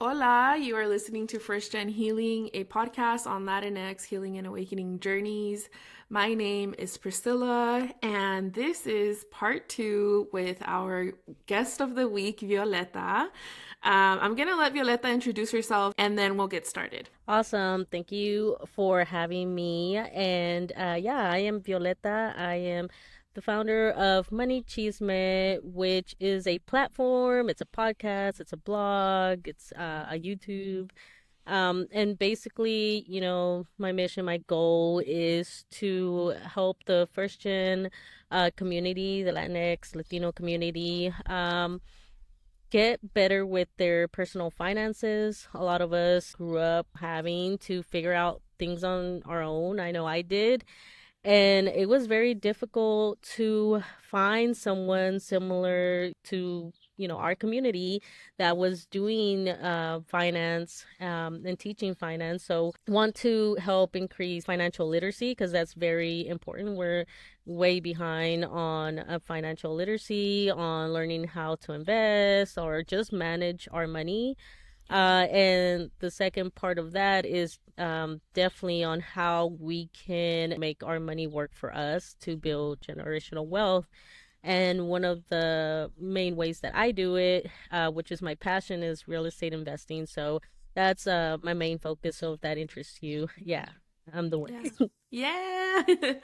Hola, you are listening to First Gen Healing, a podcast on Latinx healing and awakening journeys. My name is Priscilla, and this is part two with our guest of the week, Violeta. I'm going to let Violeta introduce herself and then we'll get started. Awesome. Thank you for having me. And yeah, I am Violeta. I am the founder of MoneyChisme, which is a platform, it's a podcast, it's a blog, it's a YouTube. And basically, my mission, my goal is to help the first gen community, the Latinx, Latino community, get better with their personal finances. A lot of us grew up having to figure out things on our own. I know I did. And it was very difficult to find someone similar to, our community that was doing finance and teaching finance. So want to help increase financial literacy because that's very important. We're way behind on financial literacy, on learning how to invest or just manage our money. And the second part of that is definitely on how we can make our money work for us to build generational wealth. And one of the main ways that I do it, which is my passion, is real estate investing. So that's my main focus. So if that interests you, yeah, I'm the one. Yeah. Yeah.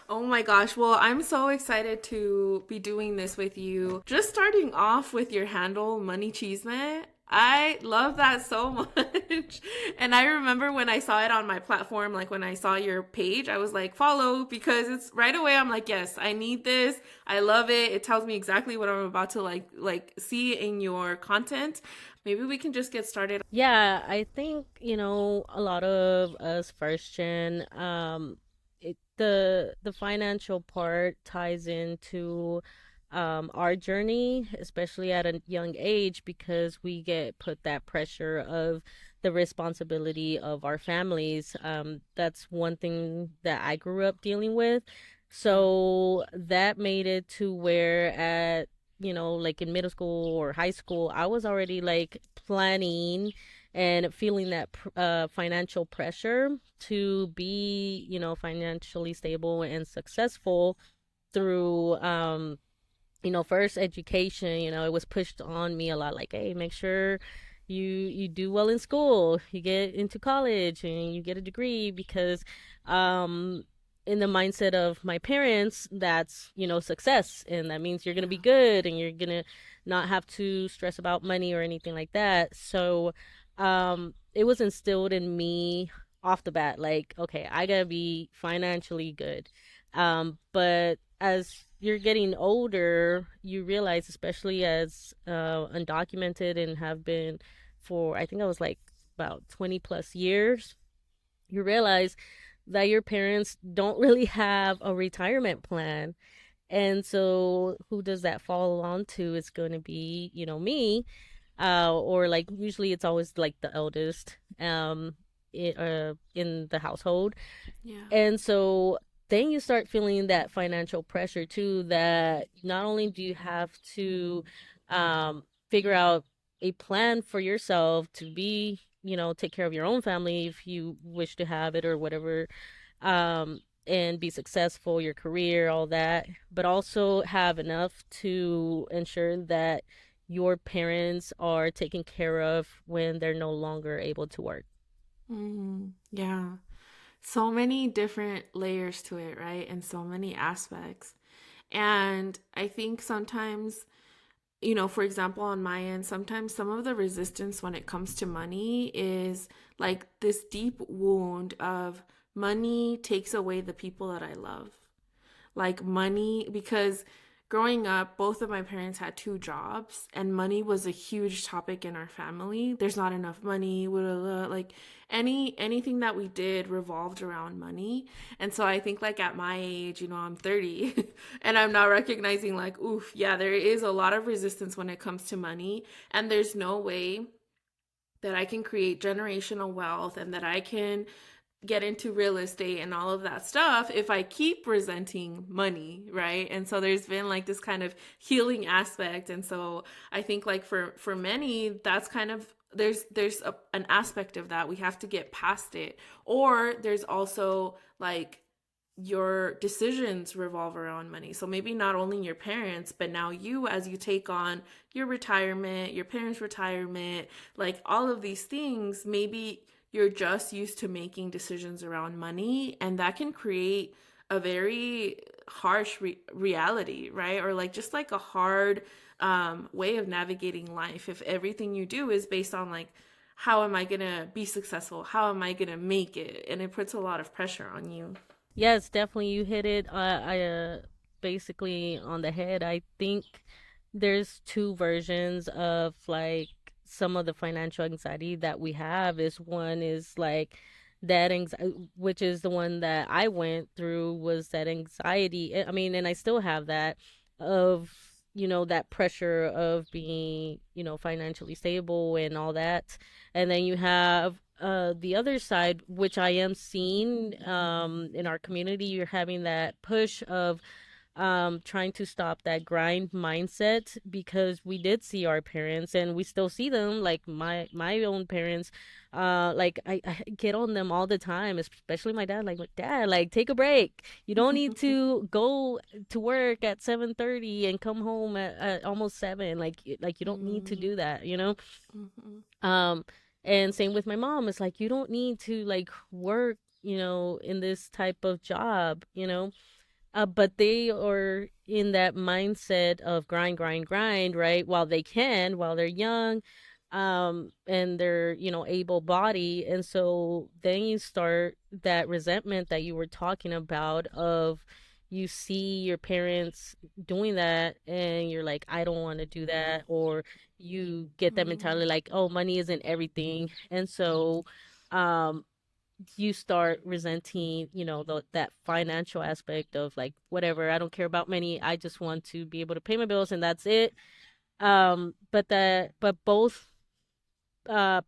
Oh my gosh. Well, I'm so excited to be doing this with you. Just starting off with your handle, Money Chisme. I love that so much. And I remember when I saw it on my platform, like when I saw your page, I was like, follow, because it's right away. I'm like, yes, I need this. I love it. It tells me exactly what I'm about to like see in your content. Maybe we can just get started. Yeah, I think, a lot of us first gen, the financial part ties into our journey, especially at a young age, because we get put that pressure of the responsibility of our families. That's one thing that I grew up dealing with. Yeah. So that made it to where like in middle school or high school, I was already like planning and feeling that financial pressure to be, financially stable and successful through first education. It was pushed on me a lot, like, hey, make sure you do well in school, you get into college and you get a degree, because in the mindset of my parents, that's, success, and that means you're gonna be good and you're gonna not have to stress about money or anything like that. So it was instilled in me off the bat, like, okay, I gotta be financially good. But as you're getting older, you realize, especially as undocumented and have been for, I think I was like about 20 plus years, you realize that your parents don't really have a retirement plan. And so who does that fall on to? It's going to be, me, or like usually it's always like the eldest in the household. Yeah. And so then you start feeling that financial pressure too, that not only do you have to figure out a plan for yourself to be, take care of your own family if you wish to have it or whatever, and be successful, your career, all that, but also have enough to ensure that your parents are taken care of when they're no longer able to work. Yeah. So many different layers to it, right? And so many aspects. And I think sometimes, for example, on my end, sometimes some of the resistance when it comes to money is like this deep wound of money takes away the people that I love. Like money, because growing up, both of my parents had two jobs and money was a huge topic in our family. There's not enough money, blah, blah, blah. Like anything that we did revolved around money. And so I think like at my age, I'm 30 and I'm not recognizing like, oof, yeah, there is a lot of resistance when it comes to money, and there's no way that I can create generational wealth and that I can get into real estate and all of that stuff if I keep resenting money, right? And so there's been like this kind of healing aspect. And so I think like for many, that's kind of an aspect of that. We have to get past it. Or there's also like your decisions revolve around money. So maybe not only your parents, but now you, as you take on your retirement, your parents' retirement, like all of these things, maybe you're just used to making decisions around money, and that can create a very harsh reality, right? Or like just like a hard way of navigating life if everything you do is based on like, how am I gonna be successful? How am I gonna make it? And it puts a lot of pressure on you. Yes, definitely. You hit it. Basically on the head. I think there's two versions of like some of the financial anxiety that we have. Is one is like that anxiety, which is the one that I went through, was that anxiety. I mean, and I still have that of, that pressure of being, financially stable and all that. And then you have the other side, which I am seeing in our community. You're having that push of trying to stop that grind mindset, because we did see our parents and we still see them, like my own parents. Like I get on them all the time, especially my dad. Like, dad, like, take a break. You don't need to go to work at 7:30 and come home at almost 7. Like you don't need to Mm-hmm. do that. Mm-hmm. um and same with my mom. It's like, you don't need to like work, in this type of job. But they are in that mindset of grind, grind, grind, right? While they're young, and they're, able body. And so then you start that resentment that you were talking about of, you see your parents doing that and you're like, I don't want to do that. Or you get that Mm-hmm. mentality like, oh, money isn't everything. And so, um, you start resenting, that financial aspect of like, whatever, I don't care about money. I just want to be able to pay my bills and that's it. But both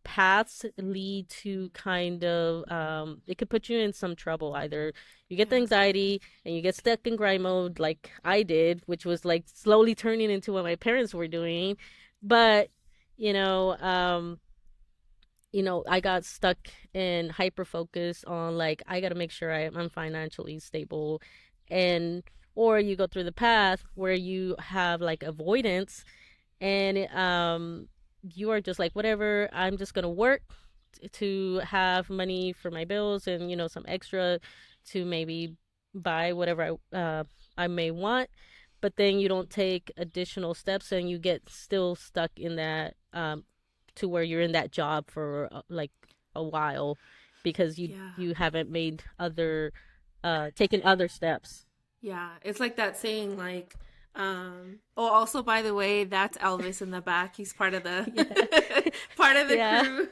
paths lead to kind of, it could put you in some trouble. Either you get the Yeah. anxiety and you get stuck in grind mode like I did, which was like slowly turning into what my parents were doing. But you know um I got stuck in hyper focus on like, I got to make sure I'm financially stable. And or you go through the path where you have like avoidance, and you are just like, whatever, I'm just going to work to have money for my bills and, some extra to maybe buy whatever I may want. But then you don't take additional steps and you get still stuck in that, to where you're in that job for like a while, because you Yeah. you haven't made other taken other steps. Yeah. It's like that saying, like, oh, also, by the way, that's Elvis in the back. He's part of the Yeah. part of the Yeah. crew.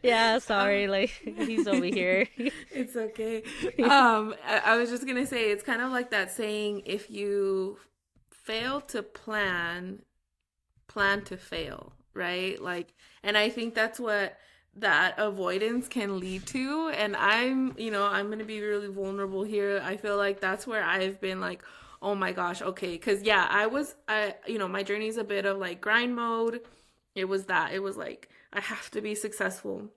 Yeah, um, sorry, like he's over here. it's okay. I was just gonna say it's kind of like that saying, if you fail to plan to fail, right? Like, and I think that's what that avoidance can lead to. And I'm going to be really vulnerable here. I feel like that's where I've been like, oh my gosh, okay. Cause yeah, my journey's a bit of like grind mode. It was like, I have to be successful.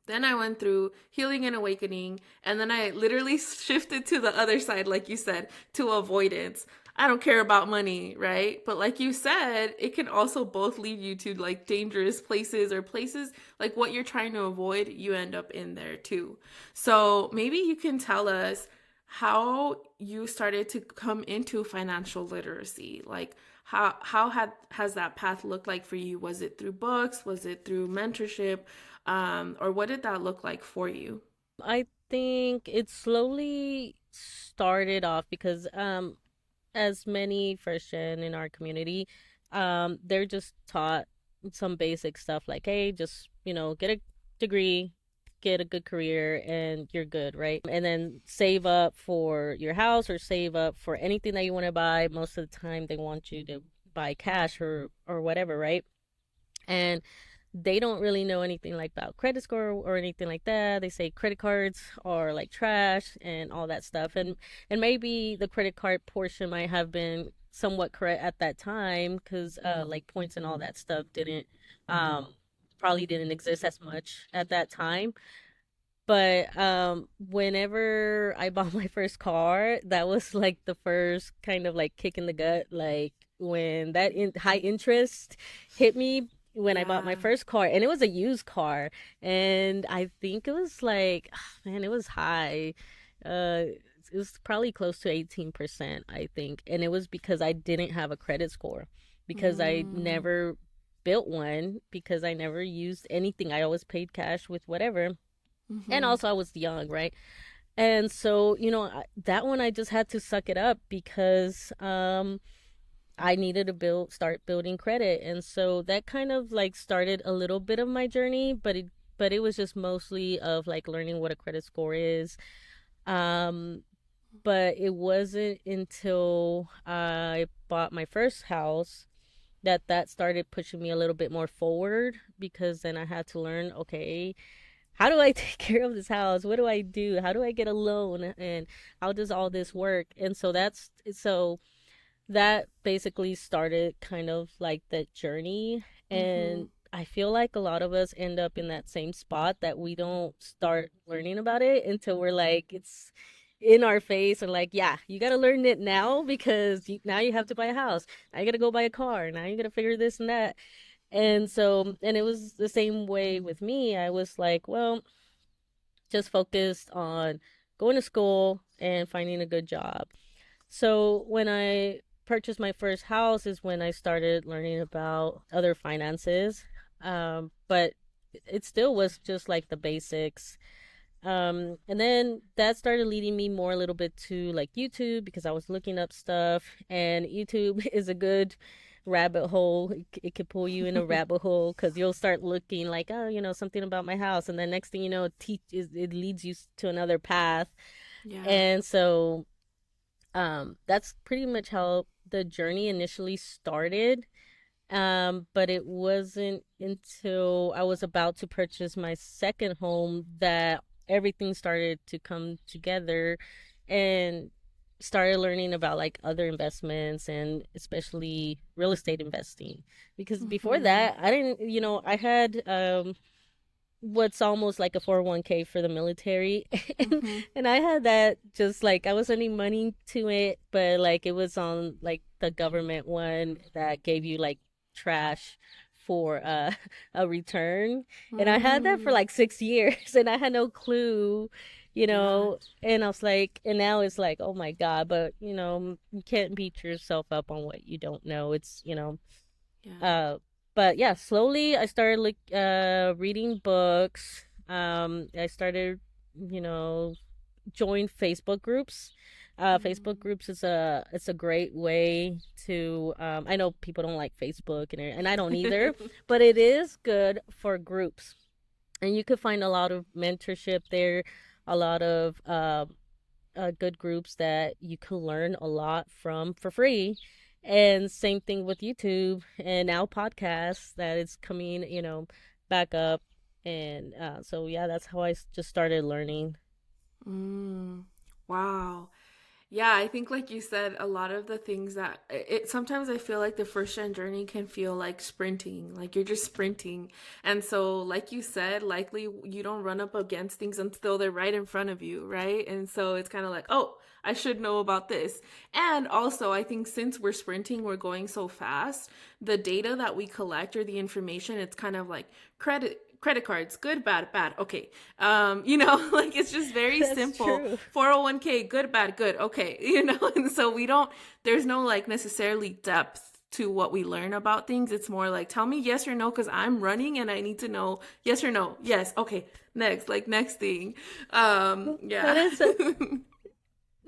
Then I went through healing and awakening, and then I literally shifted to the other side, like you said, to avoidance. I don't care about money, right? But like you said, it can also both lead you to like dangerous places, or places like what you're trying to avoid, you end up in there too. So maybe you can tell us how you started to come into financial literacy. Like, how had has that path looked like for you? Was it through books? Was it through mentorship? Or what did that look like for you? I think it slowly started off because, as many first gen in our community, they're just taught some basic stuff like, hey, just, get a degree, get a good career, and you're good, right? And then save up for your house or save up for anything that you want to buy. Most of the time, they want you to buy cash or whatever, right? And they don't really know anything like about credit score or anything like that. They say credit cards are like trash and all that stuff. And maybe the credit card portion might have been somewhat correct at that time, because like points and all that stuff didn't, um probably didn't exist as much at that time. But whenever I bought my first car, that was like the first kind of like kick in the gut, like when that high interest hit me when I bought my Yeah. first car, and it was a used car, and I think it was like, man, it was high. It was probably close to 18%, I think, and it was because I didn't have a credit score, because I Mm. never built one, because I never used anything. I always paid cash with whatever, and Mhm. also I was young, right? And so, that one I just had to suck it up, because I needed to start building credit. And so that kind of like started a little bit of my journey, but it was just mostly of like learning what a credit score is. Um but it wasn't until I bought my first house that started pushing me a little bit more forward, because then I had to learn, okay, how do I take care of this house? What do I do? How do I get a loan? And how does all this work? And so that basically started kind of like the journey. And Mhm. I feel like a lot of us end up in that same spot, that we don't start learning about it until we're like, it's in our face, and like, yeah, you got to learn it now, because now you have to buy a house. Now you got to go buy a car. Now you got to figure this and that. And so, and it was the same way with me. I was like, well, just focused on going to school and finding a good job. So when I purchased my first house is when I started learning about other finances. But it still was just like the basics. And then that started leading me more a little bit to like YouTube, because I was looking up stuff, and YouTube is a good rabbit hole. It could pull you in a rabbit hole, because you'll start looking like, oh, something about my house, and then next thing you know, it leads you to another path. Yeah. And so that's pretty much how the journey initially started. But it wasn't until I was about to purchase my second home that everything started to come together, and started learning about like other investments, and especially real estate investing. Because before Mhm. that, I didn't, I had what's almost like a 401k for the military. and Mhm. and I had that, just like I was sending money to it, but like it was on like the government one that gave you like trash for a return. And I had that for Mm. like 6 years, and I had no clue, Yeah. and I was like, and now it's like, oh my god, but you can't beat yourself up on what you don't know. It's, Yeah. uh, but yeah, slowly I started like reading books. I started, you know, join Facebook groups. Facebook Mm. groups is a great way to. I know people don't like Facebook, and I don't either, but it is good for groups, and you could find a lot of mentorship there, a lot of good groups that you can learn a lot from for free. And same thing with YouTube, and now podcasts that is coming, back up. And so, yeah, that's how just started learning. Mm. Wow. Yeah, I think like you said, a lot of the things that sometimes I feel like the first gen journey can feel like sprinting, like you're just sprinting. And so, like you said, likely you don't run up against things until they're right in front of you, right? And so it's kind of like, oh, I should know about this. And also, I think since we're sprinting, we're going so fast, the data that we collect or the information, it's kind of like credit cards, good, bad, bad. Okay. Like it's just very That's simple. true. 401k, good, bad, good. Okay. And so we don't, there's no like necessarily depth to what we learn about things. It's more like, tell me yes or no, because I'm running and I need to know yes or no. Yes. Okay. Next, like next thing. That Yeah. is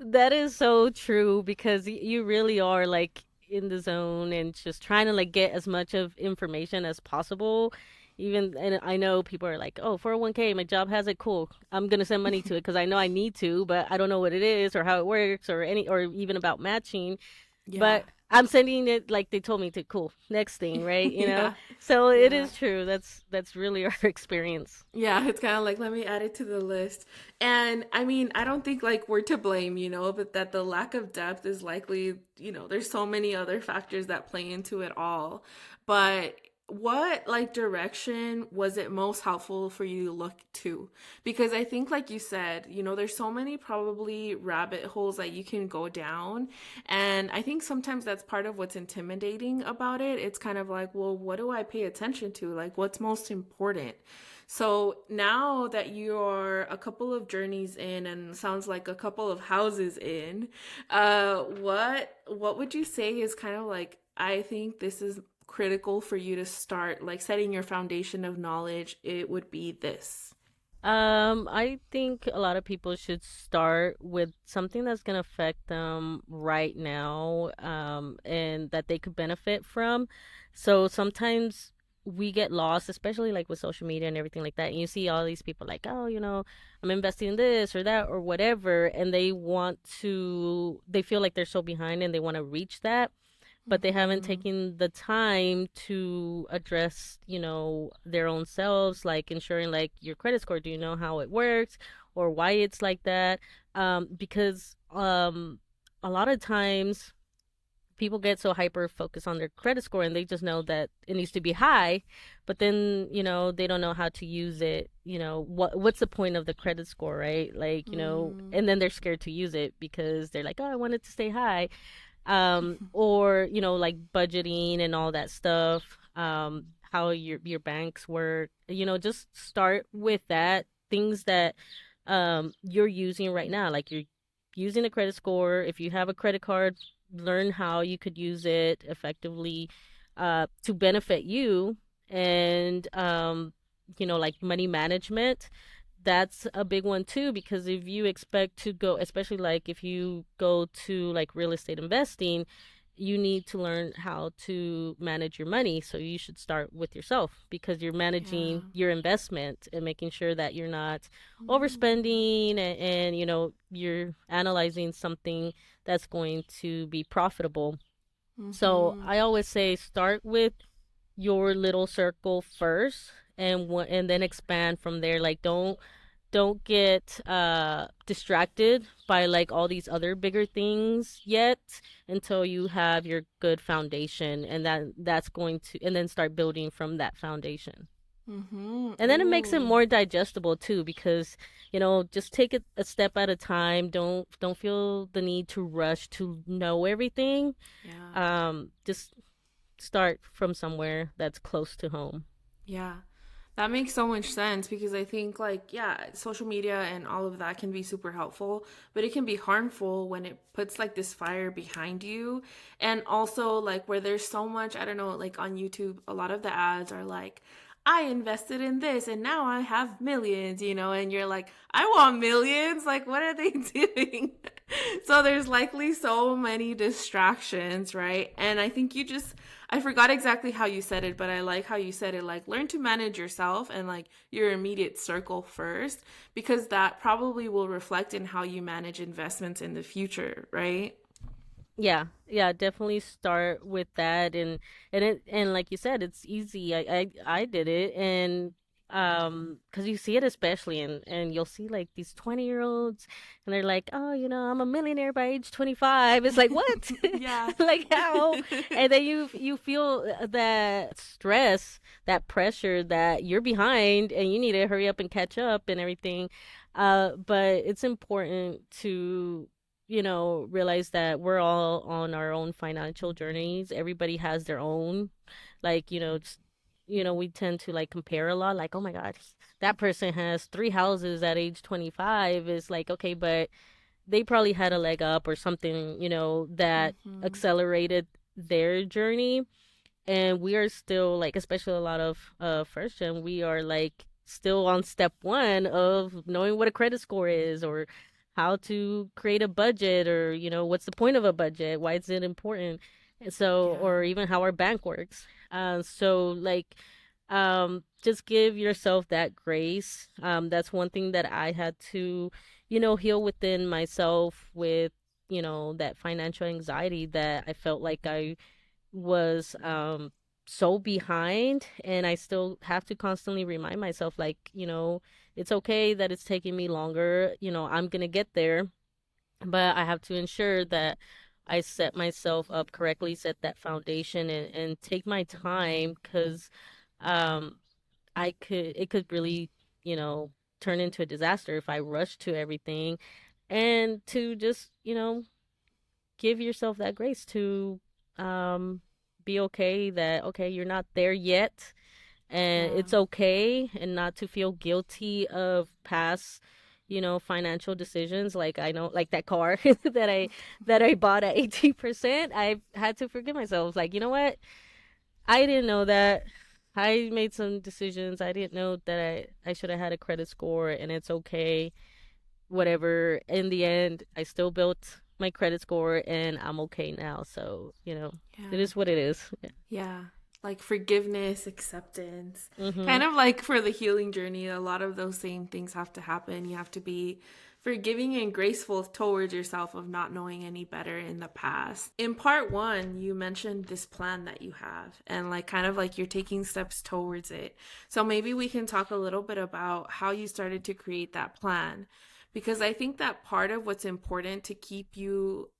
that is so true, because you really are like in the zone, and just trying to like get as much of information as possible. Even, and I know people are like, "Oh, 401k, my job has it, cool. I'm going to send money to it because I know I need to, but I don't know what it is or how it works, or even about matching." Yeah. But I'm sending it like they told me to. Cool. Next thing, right? Yeah. So it Yeah. is true. That's really our experience. Yeah, it's kind of like, let me add it to the list. And I mean, I don't think like we're to blame, but that the lack of depth is likely, there's so many other factors that play into it all. But what like direction was it most helpful for you to look to? Because I think like you said, there's so many probably rabbit holes that you can go down, and I think sometimes that's part of what's intimidating about it. It's kind of like, well, what do I pay attention to? Like what's most important? So now that you're a couple of journeys in and sounds like a couple of houses in, what would you say is kind of like, I think this is critical for you to start like setting your foundation of knowledge, it would be this. I think a lot of people should start with something that's going to affect them right now, and that they could benefit from. So sometimes we get lost, especially like with social media and everything like that. And you see all these people like, oh, I'm investing in this or that or whatever, and they feel like they're so behind and they want to reach that, but they haven't Mm-hmm. taken the time to address, their own selves, like ensuring like your credit score, do you know how it works or why it's like that? Because a lot of times people get so hyper focused on their credit score and they just know that it needs to be high, but then, they don't know how to use it. What's the point of the credit score, right? Like, Mm-hmm. and then they're scared to use it because they're like, oh, I want it to stay high. Or like budgeting and all that stuff, how your banks work, just start with that, things that you're using right now, like you're using a credit score. If you have a credit card, learn how you could use it effectively to benefit you. And like money management, that's a big one too, because if you expect to go, especially like if you go to like real estate investing, you need to learn how to manage your money. So you should start with yourself, because you're managing Yeah. your investment and making sure that you're not Mm-hmm. overspending, and you're analyzing something that's going to be profitable. So Mm-hmm. I always say start with your little circle first, and then expand from there. Like don't get distracted by like all these other bigger things yet, until you have your good foundation, and that's going to, and then start building from that foundation. Mm-hmm. And then it makes it Ooh. more digestible too, because just take it a step at a time. Don't feel the need to rush to know everything. Yeah. Just start from somewhere that's close to home. Yeah. That makes so much sense because I think, like, yeah, social media and all of that can be super helpful, but it can be harmful when it puts like this fire behind you. And also, like, where there's so much, I don't know, like on YouTube, a lot of the ads are like, I invested in this and now I have millions, and you're like, I want millions. Like, what are they doing? So there's likely so many distractions, right? And I think I forgot exactly how you said it, but I like how you said it. Like, learn to manage yourself and like your immediate circle first, because that probably will reflect in how you manage investments in the future, right? Yeah, yeah, definitely start with that. And like you said, it's easy. I did it. And because you see it, especially, and you'll see like these 20-year-olds, and they're like, oh, I'm a millionaire by age 25. It's like, what? Yeah. Like how? And then you feel that stress, that pressure, that you're behind and you need to hurry up and catch up and everything. But it's important to realize that we're all on our own financial journeys. Everybody has their own, like, we tend to like compare a lot, like, oh my God, that person has three houses at age 25. Is like, okay, but they probably had a leg up or something, that Mm-hmm. accelerated their journey. And we are still like, especially a lot of first gen, we are like still on step one of knowing what a credit score is, or how to create a budget, or what's the point of a budget, why is it important. And so, Yeah. or even how our bank works. So like, just give yourself that grace. That's one thing that I had to heal within myself, with that financial anxiety, that I felt like I was so behind. And I still have to constantly remind myself, like, it's okay that it's taking me longer. I'm going to get there, but I have to ensure that I set myself up correctly, set that foundation, and take my time, because um, it could really, you know, turn into a disaster if I rush to everything. And to just, give yourself that grace to um, be okay that, okay, you're not there yet, and Yeah. it's okay, and not to feel guilty of past, financial decisions. Like, I know, like that car that I bought at 18%, I had to forgive myself, like, you know what, I didn't know that I made some decisions. I didn't know that I should have had a credit score, and it's okay, whatever. In the end, I still built my credit score, and I'm okay now. So, it Yeah. is what it is. Yeah. Yeah. Like forgiveness, acceptance. Mm-hmm. Kind of like for the healing journey, a lot of those same things have to happen. You have to be forgiving and graceful towards yourself of not knowing any better in the past. In part one, you mentioned this plan that you have and like kind of like you're taking steps towards it. So maybe we can talk a little bit about how you started to create that plan. Because I think that part of what's important to keep you,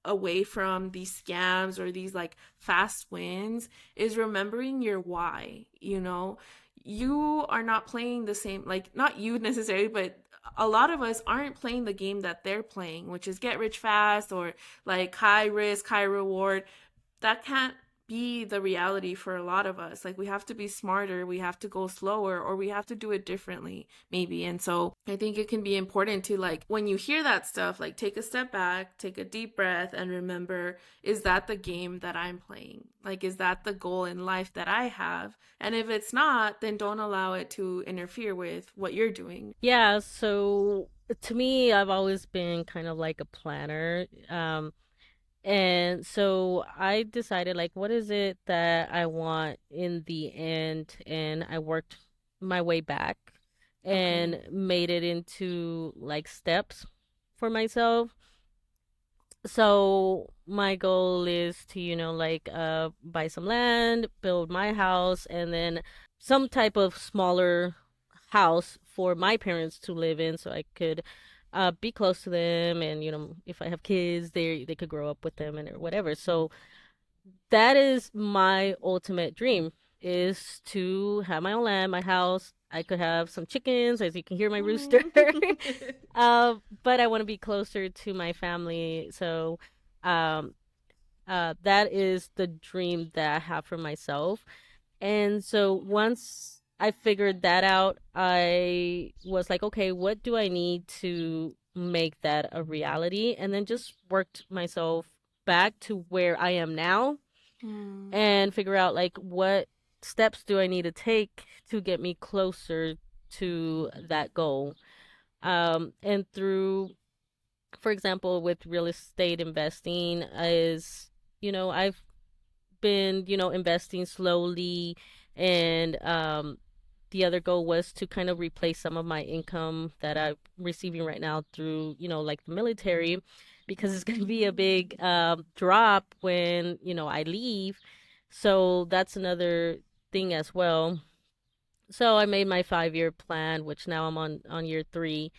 away from these scams or these like fast wins is remembering your why. You are not playing the same, like not you necessarily, but a lot of us aren't playing the game that they're playing, which is get rich fast or like high risk high reward. That can't be the reality for a lot of us. Like we have to be smarter, we have to go slower, or we have to do it differently maybe. And so I think it can be important to like when you hear that stuff, like take a step back, take a deep breath and remember, is that the game that I'm playing? Like is that the goal in life that I have? And if it's not, then don't allow it to interfere with what you're doing. Yeah. So to me, I've always been kind of like a planner. And so I decided, like, what is it that I want in the end? And I worked my way back Okay. and made it into like steps for myself. So my goal is to, like, buy some land, build my house, and then some type of smaller house for my parents to live in, so I could be close to them, and if I have kids, they could grow up with them and or whatever. So that is my ultimate dream, is to have my own land, my house. I could have some chickens, as you can hear my rooster. But I want to be closer to my family. So um, that is the dream that I have for myself. And so once I figured that out, I was like, okay, what do I need to make that a reality? And then just worked myself back to where I am now, Mm. and figure out like what steps do I need to take to get me closer to that goal. And through, for example, with real estate investing, is, I've been, investing slowly, and the other goal was to kind of replace some of my income that I'm receiving right now through, like the military, because it's going to be a big drop when, I leave. So that's another thing as well. So I made my 5-year plan, which now I'm on year 3,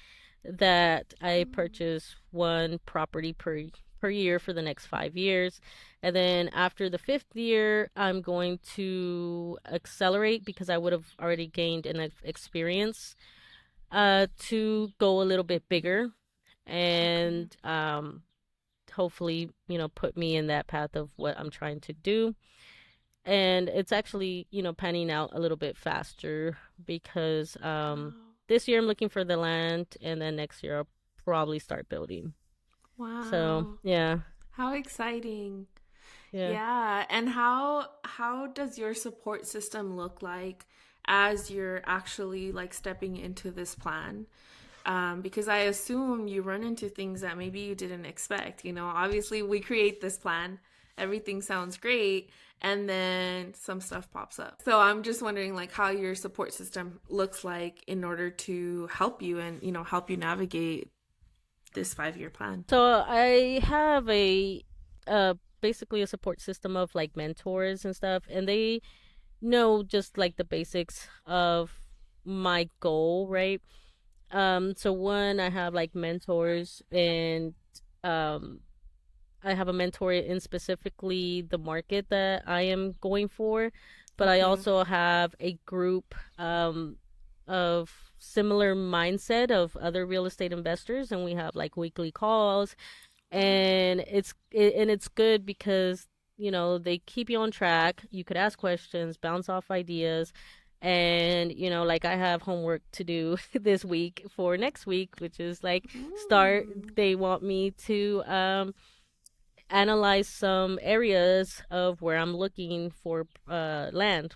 that I purchase one property per year for the next 5 years. And then after the 5th year, I'm going to accelerate, because I would have already gained an experience, to go a little bit bigger, Okay. and hopefully, put me in that path of what I'm trying to do. And it's actually, panning out a little bit faster, because Wow. this year I'm looking for the land, and then next year I'll probably start building. So Wow. yeah. How exciting. Yeah. Yeah, and how does your support system look like as you're actually like stepping into this plan? Because I assume you run into things that maybe you didn't expect. Obviously we create this plan, everything sounds great, and then some stuff pops up. So I'm just wondering like how your support system looks like in order to help you and help you navigate this 5-year plan. So I have basically a support system of like mentors and stuff, and they know just like the basics of my goal, right? So one, I have like mentors, and um I have a mentor in specifically the market that I am going for, but I Okay. also have a group of similar mindset of other real estate investors, and we have like weekly calls, and it's good because they keep you on track. You could ask questions, bounce off ideas, and like I have homework to do this week for next week, which is like start. Mm. They want me to analyze some areas of where I'm looking for land.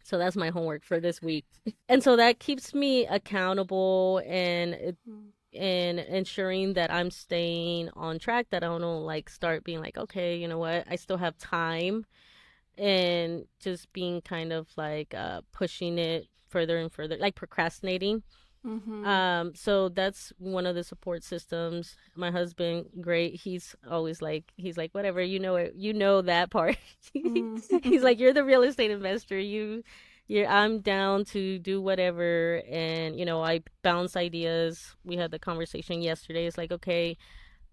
So that's my homework for this week. And so that keeps me accountable, Mm. and ensuring that I'm staying on track, that I don't like start being like, okay, you know what? I still have time, and just being kind of like pushing it further and further, like procrastinating. Mm-hmm. So that's one of the support systems. My husband, great. He's like, whatever, you know that part. He's Mm. like, you're the real estate investor. I'm down to do whatever. And, I bounce ideas. We had the conversation yesterday. It's like, okay,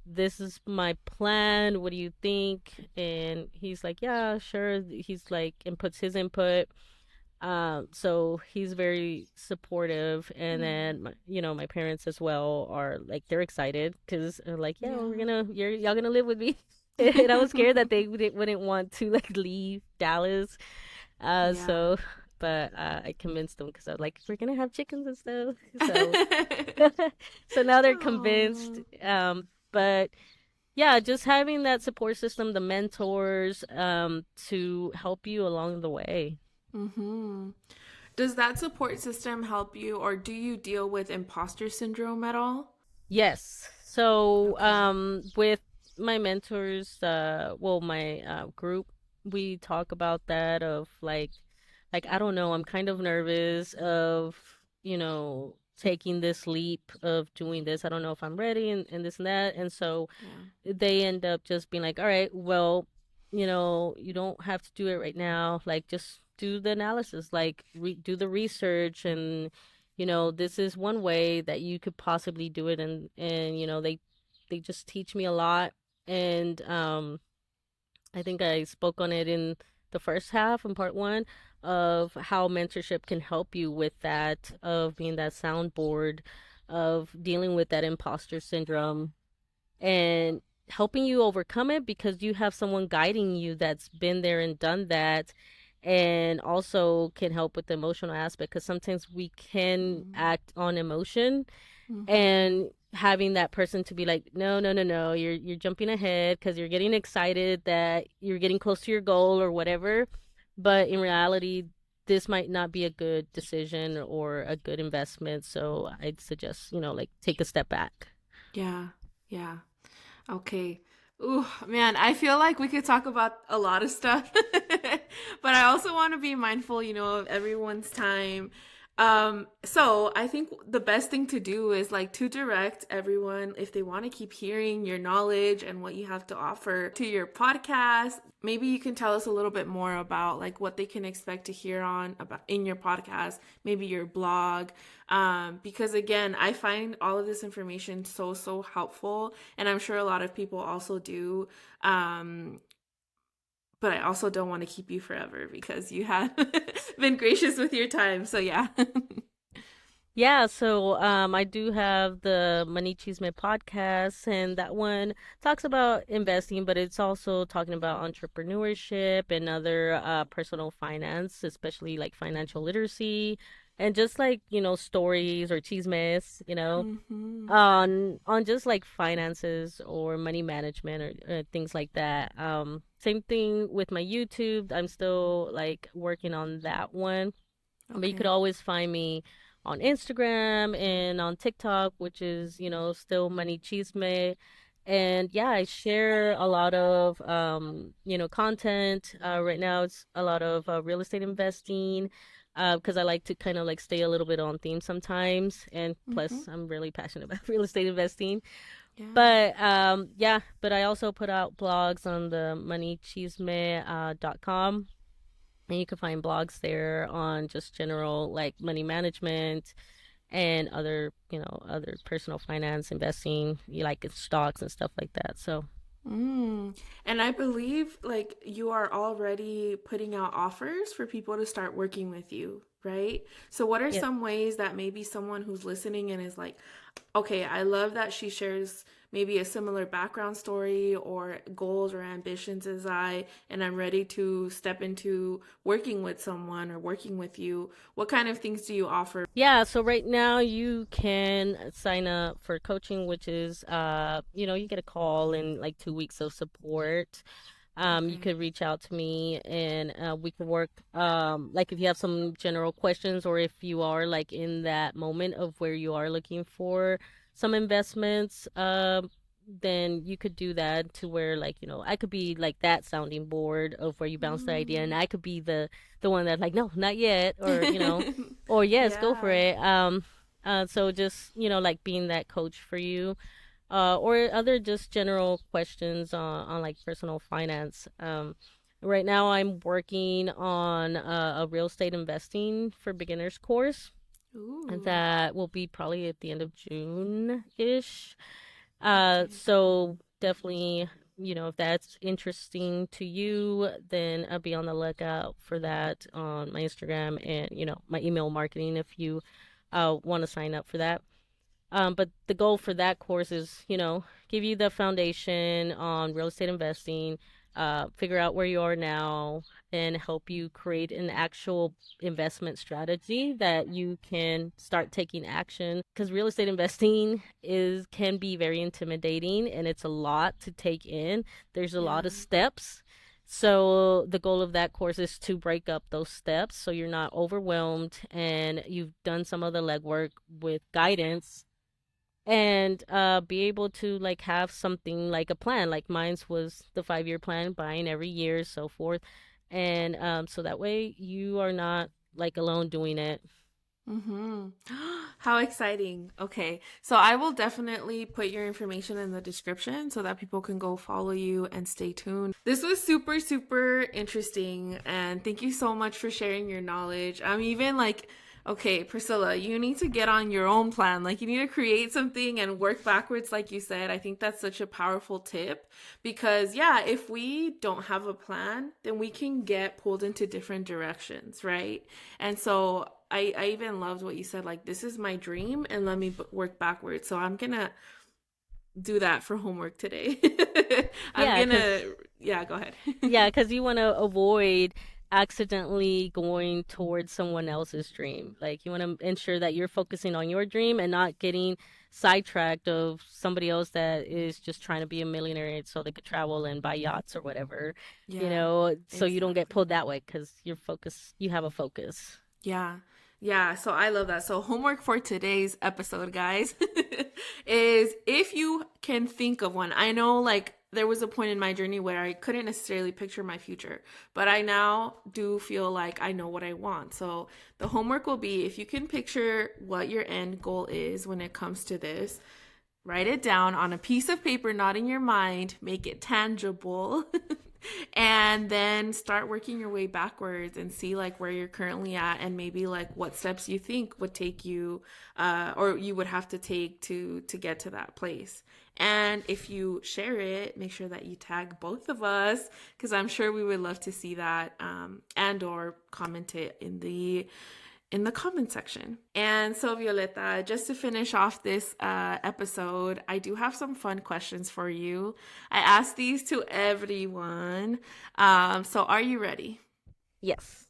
this is my plan. What do you think? And he's like, yeah, sure. He's like, and puts his input. So he's very supportive, and then my parents as well are like, they're excited because they're like, yeah, y'all gonna live with me. And I was scared that they wouldn't want to like leave Dallas. Yeah. So, but I convinced them because I was like, we're gonna have chickens and stuff. So, so now they're convinced. Oh. But yeah, just having that support system, the mentors, to help you along the way. Mm-hmm. Does that support system help you, or do you deal with imposter syndrome at all? Yes. So, Okay. with my mentors, well, my group, we talk about that of like I don't know, I'm kind of nervous of, taking this leap of doing this. I don't know if I'm ready, and this and that. And so Yeah. they end up just being like, all right, well, you don't have to do it right now. Like, just do the analysis, like do the research, and this is one way that you could possibly do it. And they just teach me a lot. And I think I spoke on it in the first half in part one of how mentorship can help you with that, of being that soundboard, of dealing with that imposter syndrome, and helping you overcome it because you have someone guiding you that's been there and done that, and also can help with the emotional aspect because sometimes we can act on emotion, Mm-hmm. and having that person to be like, no, no, no, no, you're jumping ahead because you're getting excited that you're getting close to your goal or whatever, but in reality this might not be a good decision or a good investment, so I'd suggest, like, take a step back. Yeah. Yeah. Okay. Ooh, man, I feel like we could talk about a lot of stuff, but I also want to be mindful, of everyone's time. So I think the best thing to do is like to direct everyone if they want to keep hearing your knowledge and what you have to offer to your podcast. Maybe you can tell us a little bit more about like what they can expect to hear on about in your podcast, maybe your blog, because again, I find all of this information so helpful, and I'm sure a lot of people also do. Um, but I also don't want to keep you forever because you have been gracious with your time. So yeah. Yeah, so I do have the Money Chisme podcast, and that one talks about investing, but it's also talking about entrepreneurship and other personal finance, especially like financial literacy, and just like, stories or chismes, Mm-hmm. on just like finances or money management, or things like that. Same thing with my YouTube. I'm still like working on that one, but you could Okay. always find me on Instagram and on TikTok, which is, still Money Chisme. And yeah, I share a lot of, content. Right now, it's a lot of real estate investing, because I like to kind of like stay a little bit on theme sometimes. And Mm-hmm. plus, I'm really passionate about real estate investing. Yeah. But yeah, but I also put out blogs on the moneychisme.com, and you can find blogs there on just general like money management and other, other personal finance investing, you like in stocks and stuff like that. So Mm. And I believe like you are already putting out offers for people to start working with you, right? So what are Yep. some ways that maybe someone who's listening and is like, okay, I love that she shares maybe a similar background story or goals or ambitions as I, and I'm ready to step into working with someone or working with you. What kind of things do you offer? Yeah, so right now you can sign up for coaching, which is you get a call in like 2 weeks of support. You Okay. could reach out to me and we could work like if you have some general questions or if you are like in that moment of where you are looking for some investments, then you could do that to where like, I could be like that sounding board of where you bounce the idea and Mm. I could be the one that's like, no, not yet, or yes, go for Yeah. it. So just, like being that coach for you, or other just general questions on like personal finance. Right now, I'm working on a real estate investing for beginners course Ooh. that will be probably at the end of June ish. Okay. So definitely, if that's interesting to you, then I'll be on the lookout for that on my Instagram and my email marketing if you want to sign up for that. But the goal for that course is, give you the foundation on real estate investing, figure out where you are now, and help you create an actual investment strategy that you can start taking action. Because real estate investing is can be very intimidating, and it's a lot to take in. There's a lot of Yeah. steps. So the goal of that course is to break up those steps so you're not overwhelmed and you've done some of the legwork with guidance and be able to like have something like a plan like mine's was the 5-year plan, buying every year, so forth. And so that way you are not like alone doing it. Mm-hmm. How exciting. Okay. So I will definitely put your information in the description so that people can go follow you and stay tuned. This was super, super interesting. And thank you so much for sharing your knowledge. I'm even like, okay, Priscilla, you need to get on your own plan. Like, you need to create something and work backwards, like you said. I think that's such a powerful tip because, yeah, if we don't have a plan, then we can get pulled into different directions, right? And so I even loved what you said, like, this is my dream and let me work backwards. So I'm gonna do that for homework today. I'm Yeah, gonna, because yeah, go ahead. yeah, because you want to avoid accidentally going towards someone else's dream. Like you want to ensure that you're focusing on your dream and not getting sidetracked of somebody else that is just trying to be a millionaire so they could travel and buy yachts or whatever. Yeah, So you don't get exactly. pulled that way because you have a focus. Yeah. Yeah, so I love that. So homework for today's episode, guys, is if you can think of one. I know like there was a point in my journey where I couldn't necessarily picture my future, but I now do feel like I know what I want. So the homework will be if you can picture what your end goal is when it comes to this, write it down on a piece of paper, not in your mind, make it tangible. And then start working your way backwards and see like where you're currently at and maybe like what steps you think would take you or you would have to take to get to that place. And if you share it, make sure that you tag both of us because I'm sure we would love to see that, and or comment it in the comment section. And so, Violeta, just to finish off this episode, I do have some fun questions for you. I asked these to everyone. So, are you ready? Yes.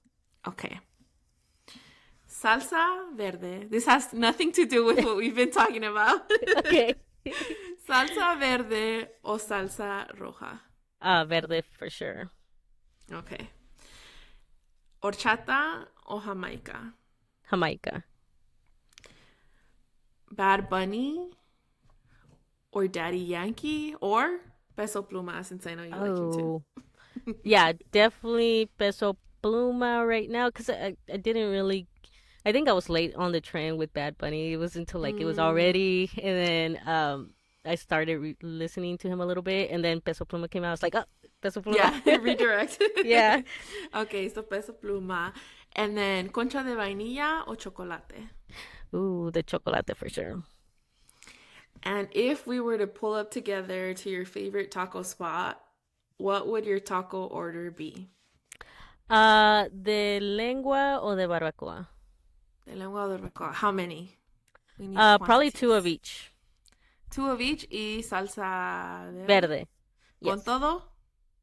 Okay. Salsa verde. This has nothing to do with what we've been talking about. Okay. Salsa verde o salsa roja. Verde for sure. Okay. Horchata o Jamaica. Jamaica. Bad Bunny or Daddy Yankee or Peso Pluma, since I know you like him too. Oh, yeah, definitely Peso Pluma right now because I didn't really. I think I was late on the train with Bad Bunny. It was until like it was Mm, already, and then I started listening to him a little bit, and then Peso Pluma came out. I was like, oh, Peso Pluma. yeah, redirect. Yeah. Okay, so Peso Pluma. And then concha de vainilla o chocolate. Ooh, the chocolate for sure. And if we were to pull up together to your favorite taco spot, what would your taco order be? ¿De lengua o de barbacoa? De lengua de barbacoa. How many? We need Probably two of quantities. each. Two of each y salsa verde. Verde. Con Yes. todo?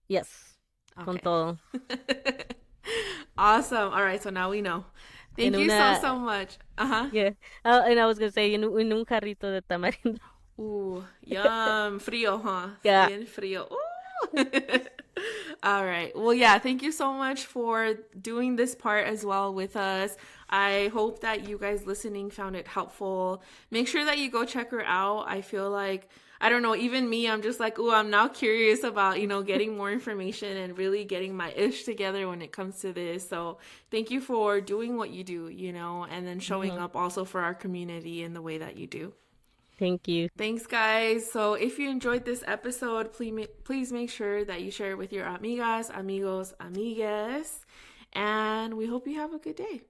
Yes. Con Okay. todo. Awesome. All right, so now we know. En Thank you so, una, so much. Uh-huh. yeah. And I was gonna say en un carrito de tamarindo. Ooh, yum. Frío, huh? Yeah. Bien frío. Ooh. All right. Well, yeah, thank you so much for doing this part as well with us. I hope that you guys listening found it helpful. Make sure that you go check her out. I feel like, I don't know, even me, I'm just like, ooh, I'm now curious about, getting more information and really getting my ish together when it comes to this. So thank you for doing what you do, and then showing Mhm. up also for our community in the way that you do. Thank you. Thanks, guys. So, if you enjoyed this episode, please make sure that you share it with your amigas, amigos, amigues. And we hope you have a good day.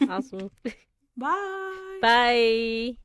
Awesome. Bye. Bye.